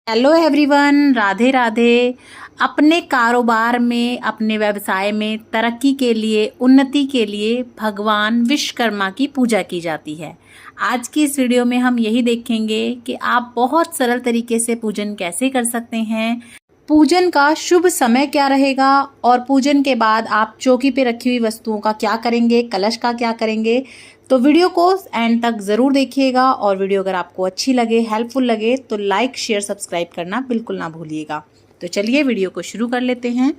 Hello everyone, Radhe Radhe. अपने कारोबार में, अपने व्यवसाय में तरक्की के लिए, उन्नति के लिए भगवान विश्वकर्मा की पूजा की जाती है। आज की इस वीडियो में हम यही देखेंगे कि आप बहुत सरल तरीके से पूजन कैसे कर सकते हैं, पूजन का शुभ समय क्या रहेगा और पूजन के बाद आप चौकी पे रखी हुई वस्तुओं का क्या करेंगे, कलश का क्या करेंगे। तो वीडियो को एंड तक ज़रूर देखिएगा और वीडियो अगर आपको अच्छी लगे, हेल्पफुल लगे तो लाइक, शेयर, सब्सक्राइब करना बिल्कुल ना भूलिएगा। तो चलिए वीडियो को शुरू कर लेते हैं।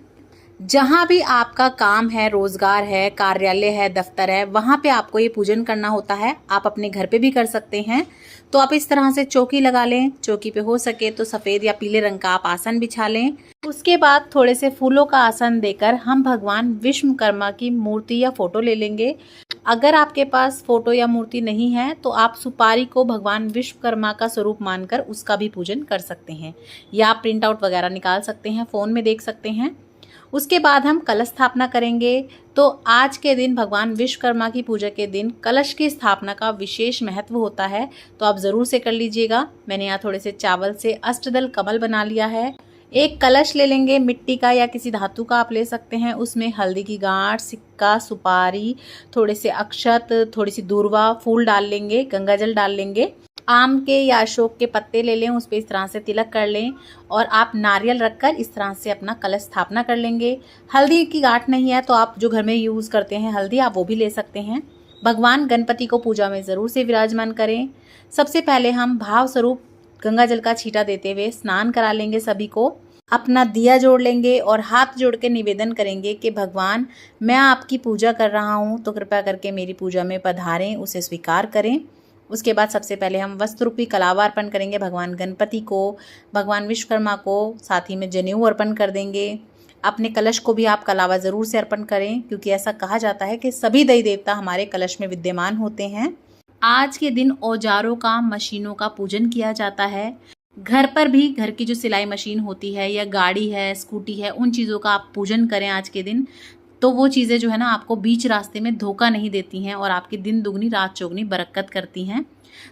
जहाँ भी आपका काम है, रोजगार है, कार्यालय है, दफ्तर है, वहाँ पे आपको ये पूजन करना होता है। आप अपने घर पे भी कर सकते हैं। तो आप इस तरह से चौकी लगा लें। चौकी पे हो सके तो सफ़ेद या पीले रंग का आप आसन बिछा लें। उसके बाद थोड़े से फूलों का आसन देकर हम भगवान विश्वकर्मा की मूर्ति या फोटो ले लेंगे। अगर आपके पास फोटो या मूर्ति नहीं है तो आप सुपारी को भगवान विश्वकर्मा का स्वरूप मानकर उसका भी पूजन कर सकते हैं, या आप प्रिंट आउट वगैरह निकाल सकते हैं, फ़ोन में देख सकते हैं। उसके बाद हम कलश स्थापना करेंगे। तो आज के दिन, भगवान विश्वकर्मा की पूजा के दिन, कलश की स्थापना का विशेष महत्व होता है, तो आप ज़रूर से कर लीजिएगा। मैंने यहाँ थोड़े से चावल से अष्टदल कमल बना लिया है। एक कलश ले लेंगे, मिट्टी का या किसी धातु का आप ले सकते हैं। उसमें हल्दी की गांठ, सिक्का, सुपारी, थोड़े से अक्षत, थोड़ी सी दूर्वा, फूल डाल लेंगे, गंगा जल डाल लेंगे। आम के या अशोक के पत्ते ले लें, उस पर इस तरह से तिलक कर लें और आप नारियल रखकर इस तरह से अपना कलश स्थापना कर लेंगे। हल्दी की गांठ नहीं है तो आप जो घर में यूज़ करते हैं हल्दी, आप वो भी ले सकते हैं। भगवान गणपति को पूजा में ज़रूर से विराजमान करें। सबसे पहले हम भाव स्वरूप गंगा जल का छींटा देते हुए स्नान करा लेंगे सभी को। अपना दिया जोड़ लेंगे और हाथ जोड़ के निवेदन करेंगे कि भगवान, मैं आपकी पूजा कर रहा हूँ तो कृपया करके मेरी पूजा में पधारें, उसे स्वीकार करें। उसके बाद सबसे पहले हम वस्त्र रूपी कलावा अर्पण करेंगे भगवान गणपति को, भगवान विश्वकर्मा को, साथ ही में जनेऊ अर्पण कर देंगे। अपने कलश को भी आप कलावा ज़रूर से अर्पण करें, क्योंकि ऐसा कहा जाता है कि सभी देवी देवता हमारे कलश में विद्यमान होते हैं। आज के दिन औजारों का, मशीनों का पूजन किया जाता है। घर पर भी घर की जो सिलाई मशीन होती है या गाड़ी है, स्कूटी है, उन चीज़ों का आप पूजन करें आज के दिन। तो वो चीज़ें जो है ना, आपको बीच रास्ते में धोखा नहीं देती हैं और आपकी दिन दुगनी रात चौगनी बरकत करती हैं।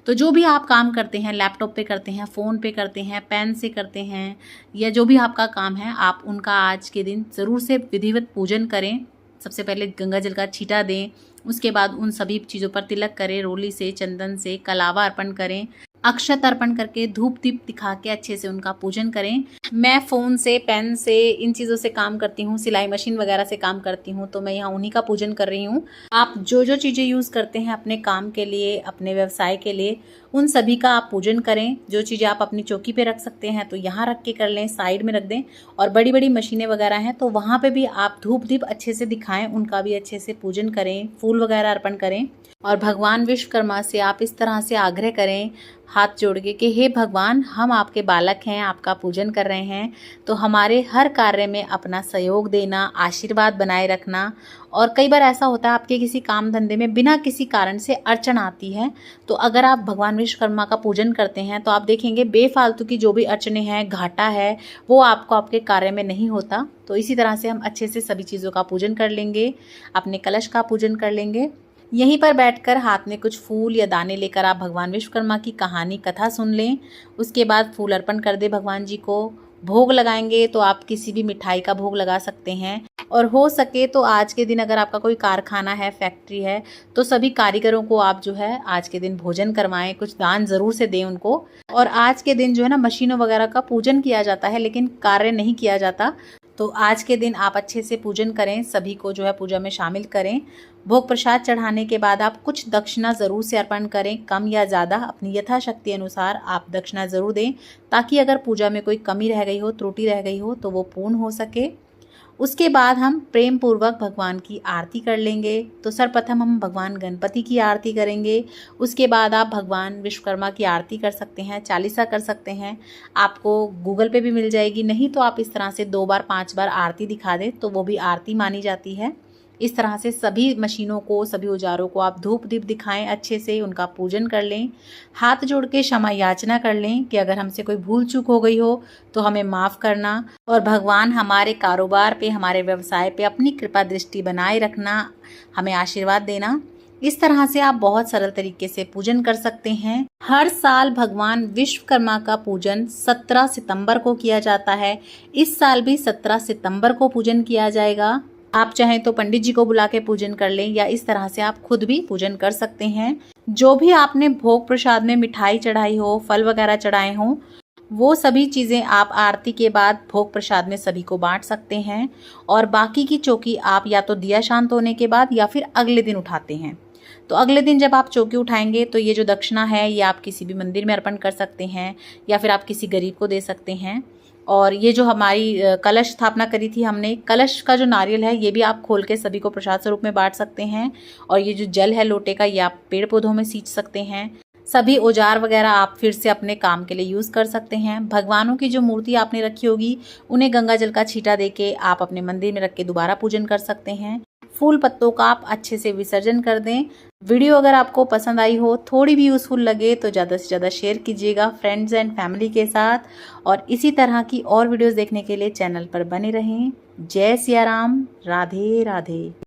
तो जो भी आप काम करते हैं, लैपटॉप पे करते हैं, फ़ोन पे करते हैं, पेन से करते हैं, या जो भी आपका काम है, आप उनका आज के दिन ज़रूर से विधिवत पूजन करें। सबसे पहले गंगा जल का छींटा दें, उसके बाद उन सभी चीज़ों पर तिलक करें, रोली से, चंदन से, कलावा अर्पण करें, अक्षत अर्पण करके धूप दीप दिखा के अच्छे से उनका पूजन करें। मैं फ़ोन से, पेन से, इन चीज़ों से काम करती हूँ, सिलाई मशीन वगैरह से काम करती हूँ, तो मैं यहाँ उन्हीं का पूजन कर रही हूँ। आप जो जो चीज़ें यूज़ करते हैं अपने काम के लिए, अपने व्यवसाय के लिए, उन सभी का आप पूजन करें। जो चीज़ें आप अपनी चौकी पे रख सकते हैं तो यहाँ रख के कर लें, साइड में रख दें। और बड़ी बड़ी मशीनें वगैरह हैं तो वहाँ पे भी आप धूप दीप अच्छे से दिखाएं, उनका भी अच्छे से पूजन करें, फूल वगैरह अर्पण करें। और भगवान विश्वकर्मा से आप इस तरह से आग्रह करें हाथ जोड़ के कि हे भगवान, हम आपके बालक हैं, आपका पूजन कर रहे हैं, तो हमारे हर कार्य में अपना सहयोग देना, आशीर्वाद बनाए रखना। और कई बार ऐसा होता है आपके किसी काम धंधे में बिना किसी कारण से अड़चन आती है, तो अगर आप भगवान विश्वकर्मा का पूजन करते हैं तो आप देखेंगे बेफालतू की जो भी अड़चने हैं, घाटा है, वो आपको आपके कार्य में नहीं होता। तो इसी तरह से हम अच्छे से सभी चीज़ों का पूजन कर लेंगे, अपने कलश का पूजन कर लेंगे। यहीं पर बैठकर हाथ में कुछ फूल या दाने लेकर आप भगवान विश्वकर्मा की कहानी, कथा सुन लें। उसके बाद फूल अर्पण कर दे भगवान जी को। भोग लगाएंगे तो आप किसी भी मिठाई का भोग लगा सकते हैं। और हो सके तो आज के दिन अगर आपका कोई कारखाना है, फैक्ट्री है, तो सभी कारीगरों को आप जो है आज के दिन भोजन करवाएं, कुछ दान ज़रूर से दें उनको। और आज के दिन जो है ना, मशीनों वगैरह का पूजन किया जाता है लेकिन कार्य नहीं किया जाता। तो आज के दिन आप अच्छे से पूजन करें, सभी को जो है पूजा में शामिल करें। भोग प्रसाद चढ़ाने के बाद आप कुछ दक्षिणा ज़रूर से अर्पण करें, कम या ज़्यादा अपनी यथाशक्ति अनुसार आप दक्षिणा ज़रूर दें, ताकि अगर पूजा में कोई कमी रह गई हो, त्रुटि रह गई हो, तो वो पूर्ण हो सके। उसके बाद हम प्रेम पूर्वक भगवान की आरती कर लेंगे। तो सर्वप्रथम हम भगवान गणपति की आरती करेंगे। उसके बाद आप भगवान विश्वकर्मा की आरती कर सकते हैं, चालीसा कर सकते हैं। आपको गूगल पे भी मिल जाएगी, नहीं तो आप इस तरह से 2 बार 5 बार आरती दिखा दें तो वो भी आरती मानी जाती है। इस तरह से सभी मशीनों को, सभी औजारों को आप धूप दीप दिखाएं, अच्छे से उनका पूजन कर लें। हाथ जोड़ के क्षमा याचना कर लें कि अगर हमसे कोई भूल चूक हो गई हो तो हमें माफ़ करना। और भगवान हमारे कारोबार पे, हमारे व्यवसाय पे अपनी कृपा दृष्टि बनाए रखना, हमें आशीर्वाद देना। इस तरह से आप बहुत सरल तरीके से पूजन कर सकते हैं। हर साल भगवान विश्वकर्मा का पूजन 17 सितंबर को किया जाता है। इस साल भी 17 सितंबर को पूजन किया जाएगा। आप चाहें तो पंडित जी को बुला के पूजन कर लें या इस तरह से आप खुद भी पूजन कर सकते हैं। जो भी आपने भोग प्रसाद में मिठाई चढ़ाई हो, फल वगैरह चढ़ाए हों, वो सभी चीज़ें आप आरती के बाद भोग प्रसाद में सभी को बांट सकते हैं। और बाकी की चौकी आप या तो दिया शांत होने के बाद या फिर अगले दिन उठाते हैं। तो अगले दिन जब आप चौकी उठाएंगे तो ये जो दक्षिणा है ये आप किसी भी मंदिर में अर्पण कर सकते हैं या फिर आप किसी गरीब को दे सकते हैं। और ये जो हमारी कलश स्थापना करी थी हमने, कलश का जो नारियल है ये भी आप खोल के सभी को प्रसाद स्वरूप में बांट सकते हैं। और ये जो जल है लोटे का, ये आप पेड़ पौधों में सींच सकते हैं। सभी औजार वगैरह आप फिर से अपने काम के लिए यूज़ कर सकते हैं। भगवानों की जो मूर्ति आपने रखी होगी उन्हें गंगा जल का छींटा देके आप अपने मंदिर में रख के दोबारा पूजन कर सकते हैं। फूल पत्तों का आप अच्छे से विसर्जन कर दें। वीडियो अगर आपको पसंद आई हो, थोड़ी भी यूज़फुल लगे तो ज़्यादा से ज़्यादा शेयर कीजिएगा फ्रेंड्स एंड फैमिली के साथ। और इसी तरह की और वीडियोस देखने के लिए चैनल पर बने रहें। जय सिया राम, राधे राधे।